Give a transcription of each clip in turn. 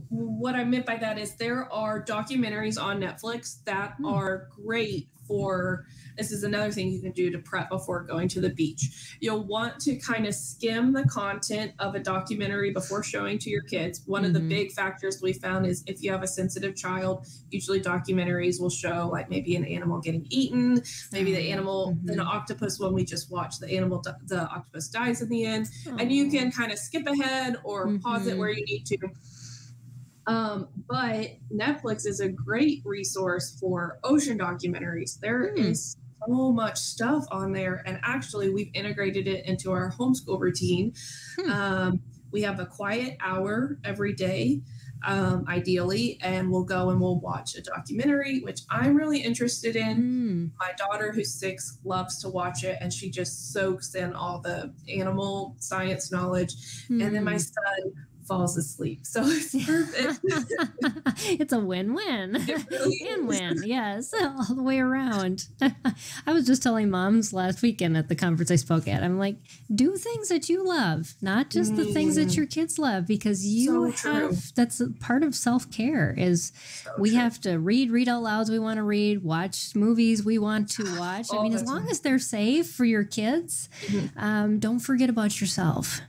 what I meant by that is there are documentaries on Netflix that are great for, this is another thing you can do to prep before going to the beach. You'll want to kind of skim the content of a documentary before showing to your kids. One of the big factors we found is if you have a sensitive child, usually documentaries will show like maybe an animal getting eaten, maybe the animal, an octopus one we just watched, the octopus dies in the end, and you can kind of skip ahead or pause it where you need to. But Netflix is a great resource for ocean documentaries. There is so much stuff on there. And actually, we've integrated it into our homeschool routine. We have a quiet hour every day, ideally, and we'll go and we'll watch a documentary, which I'm really interested in. My daughter, who's 6, loves to watch it, and she just soaks in all the animal science knowledge. And then my son falls asleep. So it's perfect. It's a win-win. It really Win-win. Yes. All the way around. I was just telling moms last weekend at the conference I spoke at, I'm like, do things that you love, not just the things that your kids love, because you that's a part of self-care is we have to read out loud we want to read, watch movies we want to watch. I mean, as long as they're safe for your kids, don't forget about yourself.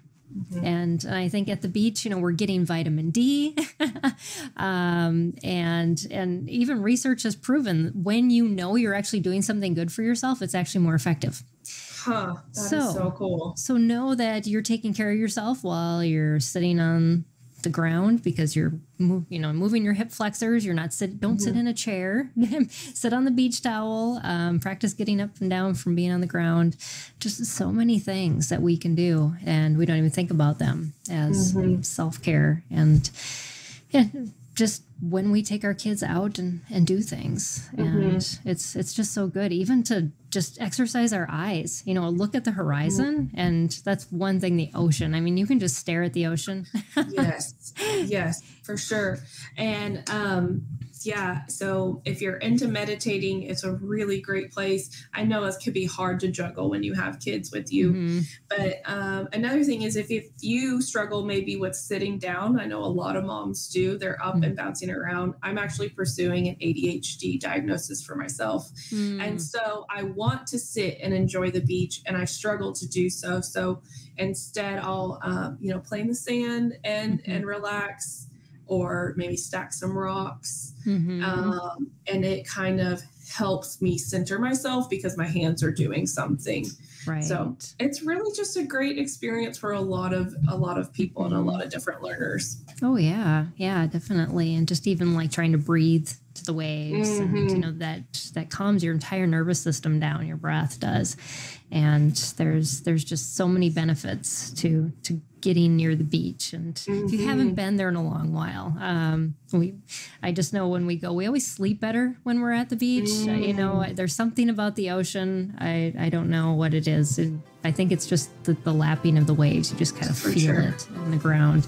And I think at the beach, we're getting vitamin D, and even research has proven when you're actually doing something good for yourself, it's actually more effective. That is so cool. So know that you're taking care of yourself while you're sitting on the ground, because you're moving your hip flexors. You're not don't sit in a chair. Sit on the beach towel. Practice getting up and down from being on the ground. Just so many things that we can do, and we don't even think about them as self-care. And just when we take our kids out and do things, and it's just so good, even to just exercise our eyes, look at the horizon. And that's one thing, the ocean. I mean, you can just stare at the ocean. Yes, for sure. And so if you're into meditating, it's a really great place. I know it could be hard to juggle when you have kids with you. But another thing is if you struggle maybe with sitting down, I know a lot of moms do, they're up and bouncing around. I'm actually pursuing an ADHD diagnosis for myself. And so I want to sit and enjoy the beach, and I struggle to do so. So instead I'll, play in the sand and relax, or maybe stack some rocks. And it kind of helps me center myself because my hands are doing something. Right. So it's really just a great experience for a lot of people and a lot of different learners. Oh yeah. Yeah, definitely. And just even like trying to breathe to the waves and that calms your entire nervous system down. Your breath does. And there's just so many benefits to getting near the beach. And if you haven't been there in a long while, I just know when we go, we always sleep better when we're at the beach. There's something about the ocean. I don't know what it is. I think it's just the lapping of the waves. You just kind of feel it in the ground.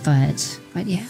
But yeah.